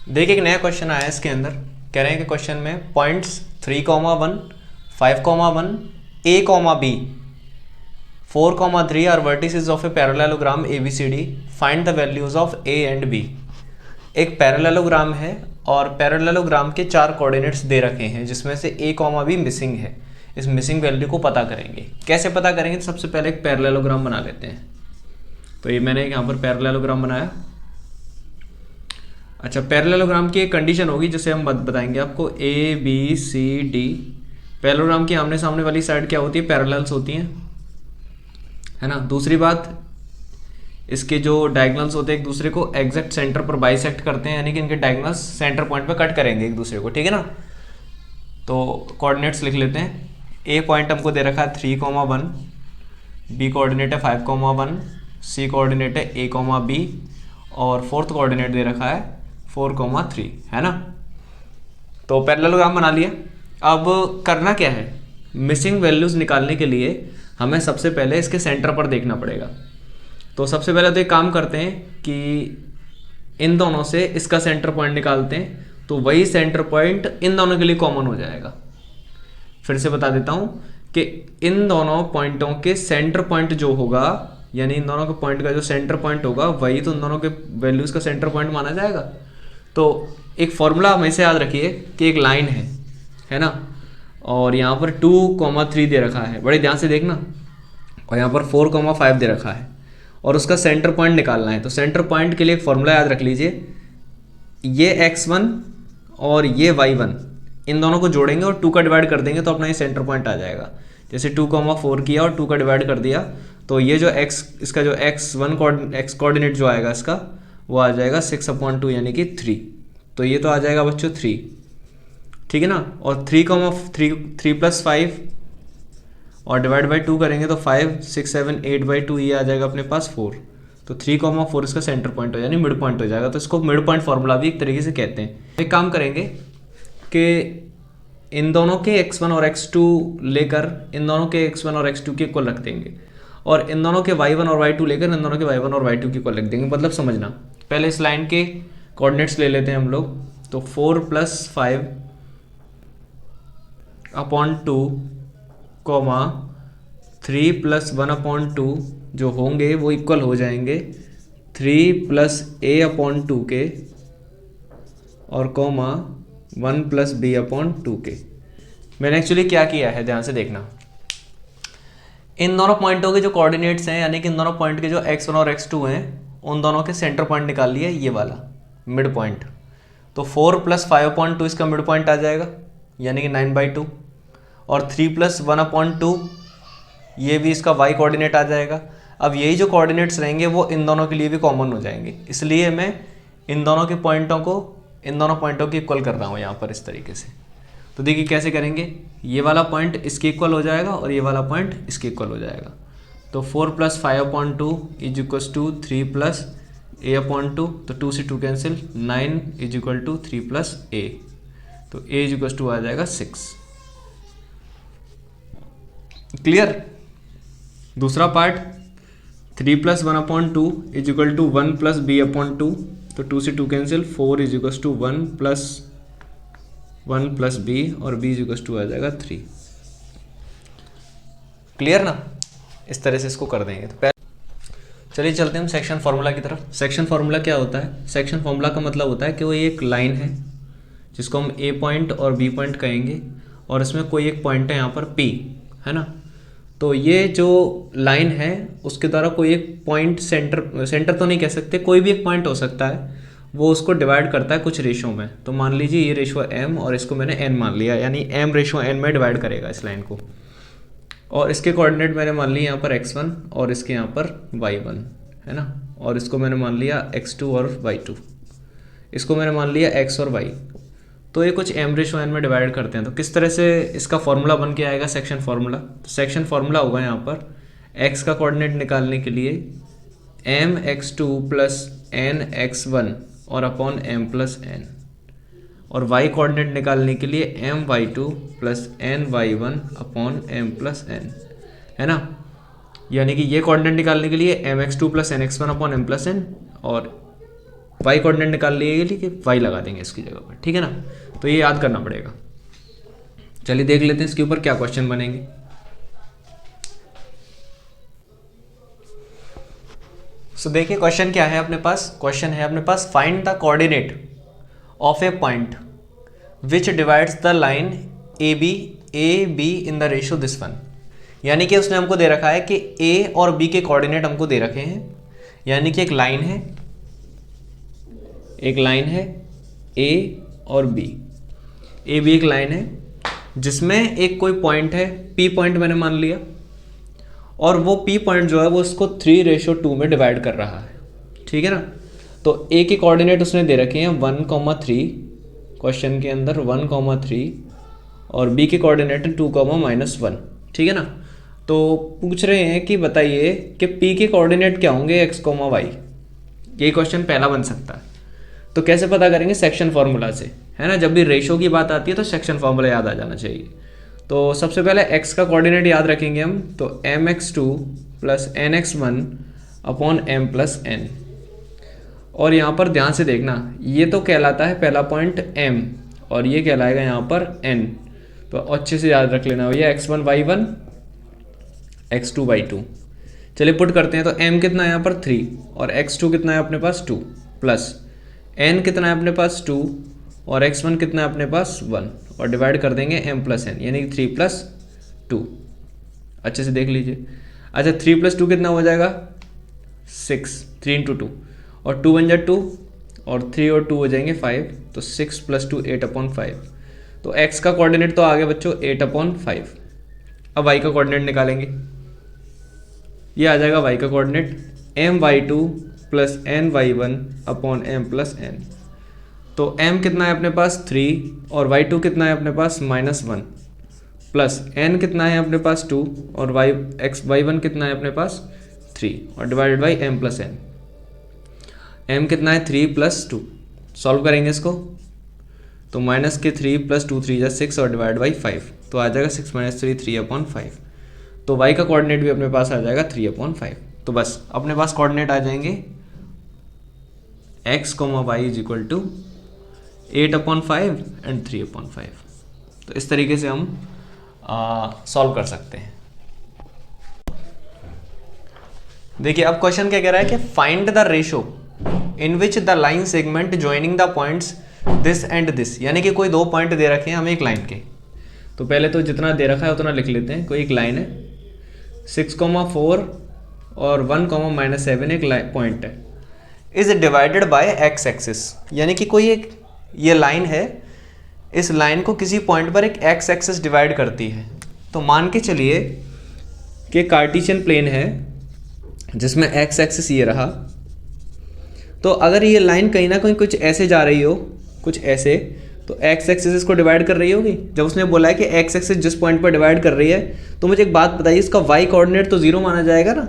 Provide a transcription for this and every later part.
देखिए एक नया क्वेश्चन आया है इसके अंदर। कह रहे हैं कि क्वेश्चन में points 3,1, 5,1, a, b, 4,3 are vertices of a parallelogram ABCD। Find the values of a and b। एक पैरेललोग्राम है और पैरेललोग्राम के 4 कोऑर्डिनेट्स दे रखे हैं जिसमें से a, b मिसिंग है। इस मिसिंग वैल्यू को पता करेंगे। कैसे पता करेंगे? तो सबसे पहले एक पैरेललोग्राम बना लेते हैं। तो ये मैंने यहाँ पर पैरेललोग्राम बनाया। अच्छा, पैरेललोग्राम की एक कंडीशन होगी जिसे हम बताएंगे आपको। ABCD पैरेललोग्राम की आमने सामने वाली साइड क्या होती है? पैरेलल्स होती हैं, है ना। दूसरी बात, इसके जो डायगोनल्स होते हैं एक दूसरे को एग्जैक्ट सेंटर पर बाइसेक्ट करते हैं, यानी कि इनके डायगोनल्स सेंटर पॉइंट पर कट करेंगे एक दूसरे को, ठीक है ना। तो कोऑर्डिनेट्स लिख लेते हैं। A पॉइंट हमको दे रखा है 3,1, B कोऑर्डिनेट है 5,1, C कोऑर्डिनेट है A, B और फोर्थ कोऑर्डिनेट दे रखा है 4,3, है ना। तो पैरेललोग्राम बना लिया। अब करना क्या है? मिसिंग वैल्यूज निकालने के लिए हमें सबसे पहले इसके सेंटर पर देखना पड़ेगा। तो सबसे पहले तो एक काम करते हैं कि इन दोनों से इसका सेंटर पॉइंट निकालते हैं, तो वही सेंटर पॉइंट इन दोनों के लिए कॉमन हो जाएगा। फिर से बता देता हूं कि इन दोनों पॉइंटों के सेंटर पॉइंट जो होगा, यानी इन दोनों के पॉइंट का जो सेंटर पॉइंट होगा वही तो इन दोनों के वैल्यूज का सेंटर पॉइंट माना जाएगा। तो एक फॉर्मूला हमेशा याद रखिए कि एक लाइन है ना, और यहाँ पर 2,3 दे रखा है, बड़े ध्यान से देखना, और यहाँ पर 4,5 दे रखा है और उसका सेंटर पॉइंट निकालना है। तो सेंटर पॉइंट के लिए एक फॉर्मूला याद रख लीजिए। ये x1 और ये y1, इन दोनों को जोड़ेंगे और 2 का डिवाइड कर देंगे तो अपना ये सेंटर पॉइंट आ जाएगा। जैसे 2,4 किया और 2 का डिवाइड कर दिया, तो ये जो x, इसका जो x1 x कोऑर्डिनेट जो आएगा इसका, वो आ जाएगा 6/2 यानी कि 3। तो ये तो आ जाएगा बच्चों 3, ठीक है ना। और 3 + 5 और डिवाइड बाई 2 करेंगे तो 5, 6, 7, 8/2, ये आ जाएगा अपने पास 4। तो 3,4 इसका सेंटर पॉइंट हो यानी मिड पॉइंट हो जाएगा। तो इसको मिड पॉइंट फार्मूला भी एक तरीके से कहते हैं। एक काम करेंगे कि इन दोनों के x1 और x2 लेकर इन दोनों के x1 और x2 के इक्वल रख देंगे, और इन दोनों के y1 और y2 लेकर इन दोनों के y1 और y2 के इक्वल रख देंगे। मतलब समझना, पहले इस लाइन के कोऑर्डिनेट्स ले लेते हैं हम लोग। तो 4 + 5/2, 3 + 1/2 जो होंगे वो इक्वल हो जाएंगे 3 + a/2 के और 1 + b/2 के। मैंने एक्चुअली क्या किया है, ध्यान से देखना। इन दोनों पॉइंटों के जो कोऑर्डिनेट्स हैं, यानी कि इन दोनों पॉइंट के जो x1 और x2 हैं, उन दोनों के सेंटर पॉइंट निकाल लिया, ये वाला मिड पॉइंट। तो 4 + 5/2 इसका मिड पॉइंट आ जाएगा, यानी कि 9/2, और 3 + 1/2 ये भी इसका y कोऑर्डिनेट आ जाएगा। अब यही जो कोऑर्डिनेट्स रहेंगे वो इन दोनों के लिए भी कॉमन हो जाएंगे, इसलिए मैं इन दोनों के पॉइंटों को इन दोनों पॉइंटों की इक्वल कर रहा हूँ यहाँ पर इस तरीके से। तो देखिए कैसे करेंगे, ये वाला पॉइंट इसके इक्वल हो जाएगा और ये वाला पॉइंट इसके इक्वल हो जाएगा। तो 4 + 5/2 = 3 + a/2, तो 2 से 2 कैंसिल, 9 = 3 + a, तो a = आ जाएगा 6। क्लियर। दूसरा पार्ट, 3 + 1/2 = 1 + b/2, तो 2 से 2 कैंसिल, 4 = 1 + b और b = आ जाएगा 3। क्लियर ना। इस तरह से इसको कर देंगे। तो चलिए चलते हैं हम सेक्शन फार्मूला की तरफ। सेक्शन फार्मूला क्या होता है? सेक्शन फार्मूला का मतलब होता है कि वो एक लाइन है जिसको हम a पॉइंट और b पॉइंट कहेंगे, और इसमें कोई एक पॉइंट है यहाँ पर p, है ना। तो ये जो लाइन है उसके द्वारा कोई एक पॉइंट, सेंटर तो नहीं कह सकते, कोई भी एक पॉइंट हो सकता है, वो उसको डिवाइड करता है कुछ रेशो में। तो मान लीजिए ये रेशो m और इसको मैंने n मान लिया, यानी m/n में डिवाइड करेगा इस लाइन को। और इसके कोऑर्डिनेट मैंने मान लिए यहाँ पर x1 और इसके यहाँ पर y1, है ना। और इसको मैंने मान लिया x2 और y2, इसको मैंने मान लिया x और y। तो ये कुछ m/n में डिवाइड करते हैं। तो किस तरह से इसका फॉर्मूला बन के आएगा सेक्शन फार्मूला? तो सेक्शन फार्मूला होगा यहाँ पर x का कोऑर्डिनेट निकालने के लिए mx2 + nx1 और अपॉन m + n, और y कोऑर्डिनेट निकालने के लिए my2 + ny1 upon m + n, है ना। यानी कि ये कोऑर्डिनेट निकालने के लिए mx2 + nx1 upon m + n, और वाई कोऑर्डिनेट निकाल लिए कि वाई लगा देंगे इसकी जगह पर, ठीक है ना। तो ये याद करना पड़ेगा। चलिए देख लेते हैं इसके ऊपर क्या क्वेश्चन बनेंगे। सो देखिए क्वेश्चन क्या है अपने पास, क्वेश्चन है अपने पास find the coordinate of a point which divides the line A B in the ratio this one. यानी कि उसने हमको दे रखा है कि ए और बी के कोऑर्डिनेट हमको दे रखे हैं, यानी कि एक लाइन है ए और बी, ए बी एक लाइन है जिसमें एक कोई पॉइंट है, पी पॉइंट मैंने मान लिया, और वो पी पॉइंट जो है वो इसको 3:2 में डिवाइड कर रहा है, ठीक है ना। तो ए के कोऑर्डिनेट उसने दे रखे हैं 1,3, क्वेश्चन के अंदर 1,3, और बी के कोऑर्डिनेट है 2,-1, ठीक है ना। तो पूछ रहे हैं कि बताइए कि पी के कोऑर्डिनेट क्या होंगे x, y। ये क्वेश्चन पहला बन सकता है। तो कैसे पता करेंगे, सेक्शन फार्मूला से, है ना। जब भी रेशो की बात आती है तो सेक्शन फार्मूला याद आ जाना चाहिए। तो सबसे पहले x का कोऑर्डिनेट याद रखेंगे हम, तो mx2 + nx1 upon m + n। और यहाँ पर ध्यान से देखना, ये तो कहलाता है पहला पॉइंट m और ये कहलाएगा यहाँ पर n। तो अच्छे से याद रख लेना, ये x1 y1 x2 y2। चलिए पुट करते हैं। तो m कितना है यहाँ पर 3 और x2 कितना है अपने पास 2 प्लस n कितना है अपने पास 2 और x1 कितना है अपने पास 1 और डिवाइड कर देंगे m + n, यानी 3 + 2। अच्छे से देख लीजिए। अच्छा 3 + 2 कितना हो जाएगा 6, 3 × 2 और 2 × 2 और 3 और 2 हो जाएंगे 5, तो 6 + 2 8/5। तो x का कोऑर्डिनेट तो आ गया बच्चों 8/5। अब y का कोऑर्डिनेट निकालेंगे, ये आ जाएगा y का coordinate my2 + ny1 upon m + n। तो m कितना है अपने पास 3 और y2 कितना है अपने पास -1 प्लस n कितना है अपने पास 2 और y1 कितना है अपने पास 3 और divided by m + n। m कितना है 3 + 2, सॉल्व करेंगे इसको तो माइनस के 3 + 2 3 = 6 और डिवाइड बाई 5, तो आ जाएगा 6 - 3 3/5। तो y का कोऑर्डिनेट भी अपने पास आ जाएगा 3/5। तो बस अपने पास कोऑर्डिनेट आ जाएंगे x, y = 8/5 एंड 3/5। तो इस तरीके से हम सॉल्व कर सकते हैं। देखिए अब क्वेश्चन क्या कह रहा है कि find the ratio in which the line segment joining the points this and this. यानी कि कोई दो पॉइंट दे रखे हैं हमें एक लाइन के। तो पहले तो जितना दे रखा है उतना लिख लेते हैं। कोई एक लाइन है 6,4 और 1,-7 एक पॉइंट है, is divided by x axis. यानी कि कोई एक ये लाइन है, इस लाइन को किसी पॉइंट पर एक x एक्सिस डिवाइड करती है। तो मान के चलिए कि कार्टेशियन प्लेन है जिसमें x एक्सिस ये रहा। तो अगर ये लाइन कहीं ना कहीं कुछ ऐसे जा रही हो, कुछ ऐसे, तो x एक्सिस इसको डिवाइड कर रही होगी। जब उसने बोला है कि x एक्सिस जिस पॉइंट पर डिवाइड कर रही है, तो मुझे एक बात बताइए, इसका y कोऑर्डिनेट तो 0 माना जाएगा ना,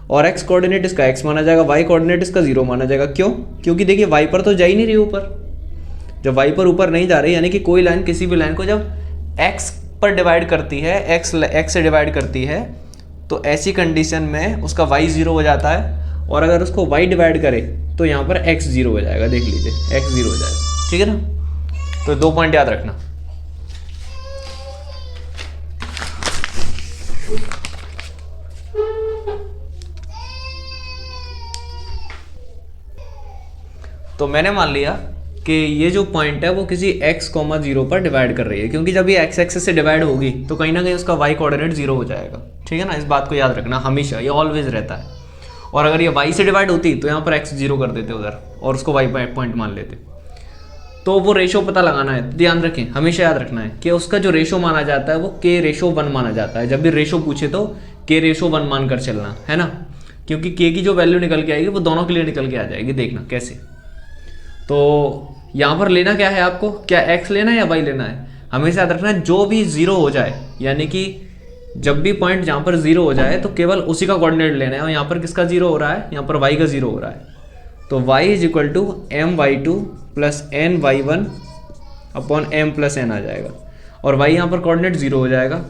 और x कोऑर्डिनेट इसका x माना जाएगा, y कोऑर्डिनेट इसका 0 माना जाएगा। क्यों? क्योंकि देखिए y पर तो जा ही नहीं रही ऊपर। जब y पर ऊपर नहीं जा रही, यानी कि कोई लाइन किसी भी लाइन को जब x पर डिवाइड करती है, x से डिवाइड करती है, तो ऐसी कंडीशन में उसका y 0 हो जाता है। और अगर उसको y डिवाइड करे तो यहाँ पर x 0 हो जाएगा। देख लीजिए x 0 हो जाएगा, ठीक है ना। तो 2 पॉइंट याद रखना। तो मैंने मान लिया कि ये जो पॉइंट है वो किसी x, 0 पर डिवाइड कर रही है, क्योंकि जब ये x एक्सिस से डिवाइड होगी तो कहीं ना कहीं उसका y कोऑर्डिनेट 0 हो जाएगा, ठीक है ना। इस बात को याद रखना हमेशा, ये ऑलवेज रहता है। और अगर ये y से डिवाइड होती तो यहाँ पर x 0 कर देते उधर और उसको y पॉइंट मान लेते। तो वो रेशो पता लगाना है, ध्यान रखें, हमेशा याद रखना है कि उसका जो रेशो माना जाता है वो k/1 माना जाता है। जब भी रेशो पूछे तो k/1 मानकर चलना, है ना, क्योंकि k की जो वैल्यू निकल के आएगी वो दोनों के लिए निकल के आ जाएगी। देखना कैसे। तो यहाँ पर लेना क्या है आपको, क्या x लेना है या y लेना है। हमेशा याद रखना है जो भी 0 हो जाए, यानी कि जब भी पॉइंट जहाँ पर 0 हो जाए तो केवल उसी का कोऑर्डिनेट लेना है। और यहाँ पर किसका 0 हो रहा है, यहाँ पर y का 0 हो रहा है। तो y = my2 + ny1 upon m + n आ जाएगा। और y यहाँ पर कोऑर्डिनेट 0 हो जाएगा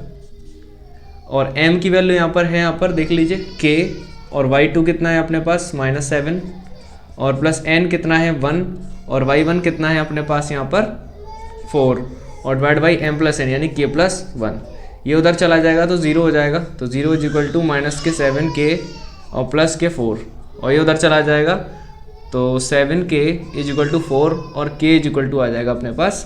और m की वैल्यू यहाँ पर है, यहाँ पर देख लीजिए k, और y2 कितना है अपने पास -7 और प्लस n कितना है 1 और y1 कितना है अपने पास यहाँ पर 4 और divide by m plus n यानी k प्लस 1। ये उधर चला जाएगा तो 0 हो जाएगा, तो 0 इज इक्वल टू माइनस के 7k और प्लस के 4 और ये उधर चला जाएगा तो 7k इज इक्वल टू 4 और k इज इक्वल टू आ जाएगा अपने पास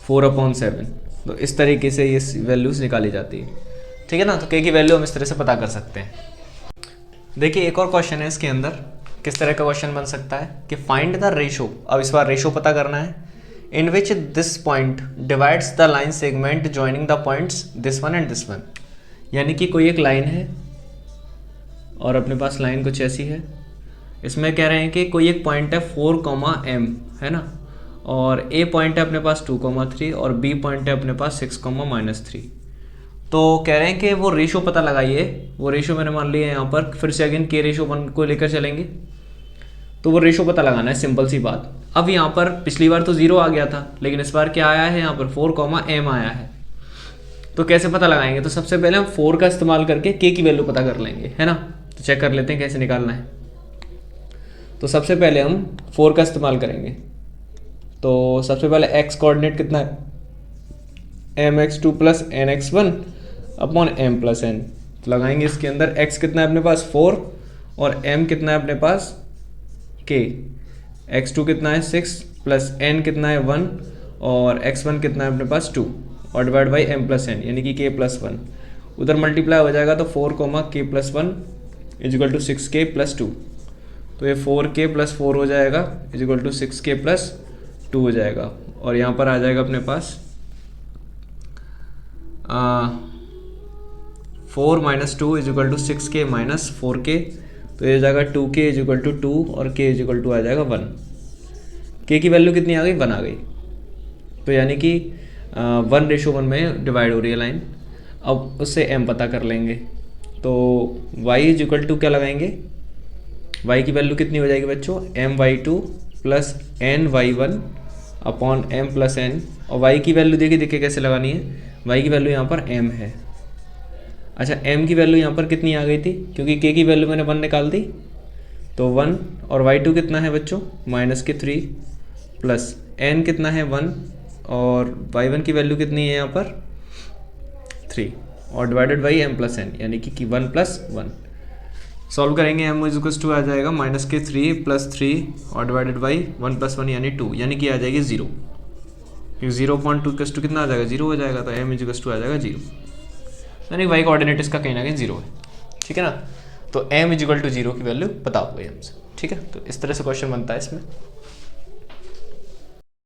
4/7। तो इस तरीके से ये वैल्यूज़ निकाली जाती है, ठीक है ना। तो k की वैल्यू हम इस तरह से पता कर सकते हैं। देखिए एक और क्वेश्चन है इसके अंदर, किस तरह का क्वेश्चन बन सकता है कि फाइंड द रेशो, अब इस बार रेशो पता करना है, in which this point divides the line segment joining the points this one and this one. यानी कि कोई एक लाइन है और अपने पास लाइन कुछ ऐसी है, इसमें कह रहे हैं कि कोई एक पॉइंट है 4, है ना, और ए पॉइंट है अपने पास 2, 3 और बी पॉइंट है अपने पास 6, -3। तो कह रहे हैं कि वो रेशो पता लगाइए। वो रेशो मैंने मान लिया है यहाँ पर, फिर से अगेन के रेशो 1 को लेकर चलेंगे, तो वो रेशो पता लगाना है, सिंपल सी बात। अब यहाँ पर पिछली बार तो 0 आ गया था, लेकिन इस बार क्या आया है यहाँ पर 4, आया है। तो कैसे पता लगाएंगे, तो सबसे पहले हम 4 का इस्तेमाल करके k की वैल्यू पता कर लेंगे, है ना। तो चेक कर लेते हैं कैसे निकालना है। तो सबसे पहले हम 4 का इस्तेमाल करेंगे। तो सबसे पहले x कोऑर्डिनेट कितना है, mx2 plus nx1 upon m plus n। तो लगाएंगे इसके अंदर x कितना है अपने पास 4 और m कितना है अपने पास k, x2 कितना है 6 प्लस n कितना है 1 और x1 कितना है अपने पास 2 और divide by m plus n यानी कि k प्लस 1। उधर मल्टीप्लाई हो जाएगा तो 4, k plus 1 is equal to 6k plus 2। तो ये 4k प्लस 4 हो जाएगा is equal to 6k plus 2 हो जाएगा और यहाँ पर आ जाएगा अपने पास 4 - 2 is equal to 6k minus 4k। तो ये हो जाएगा 2k इज इक्वल टू 2 और k इज इक्वल टू आ जाएगा 1। k की वैल्यू कितनी आ गई, 1 आ गई। तो यानी कि 1:1 में डिवाइड हो रही है लाइन। अब उससे m पता कर लेंगे। तो y इज इक्वल टू क्या लगाएंगे, y की वैल्यू कितनी हो जाएगी बच्चों, my2 plus ny1 upon m plus n। और y की वैल्यू देखिए कैसे लगानी है, y की वैल्यू यहाँ पर m है। अच्छा m की वैल्यू यहाँ पर कितनी आ गई थी, क्योंकि k की वैल्यू मैंने 1 निकाल दी, तो 1 और y2 कितना है बच्चों -3 प्लस n कितना है 1 और y1 की वैल्यू कितनी है यहाँ पर 3 और divided by m plus n यानी कि 1 + 1। सॉल्व करेंगे m इज इक्वल टू आ जाएगा -3 प्लस 3 और डिवाइडेड बाई 1 + 1 यानी 2 यानी कि आ जाएगी 0। 0.2 कितना आ जाएगा 0 हो जाएगा, तो m इज इक्वल टू आ जाएगा 0 यानी y कोऑर्डिनेट इसका कहीं ना कहीं 0 है, ठीक है ना। तो m इज इक्वल टू 0 की वैल्यू पता हो गई हमसे, ठीक है। तो इस तरह से क्वेश्चन बनता है इसमें।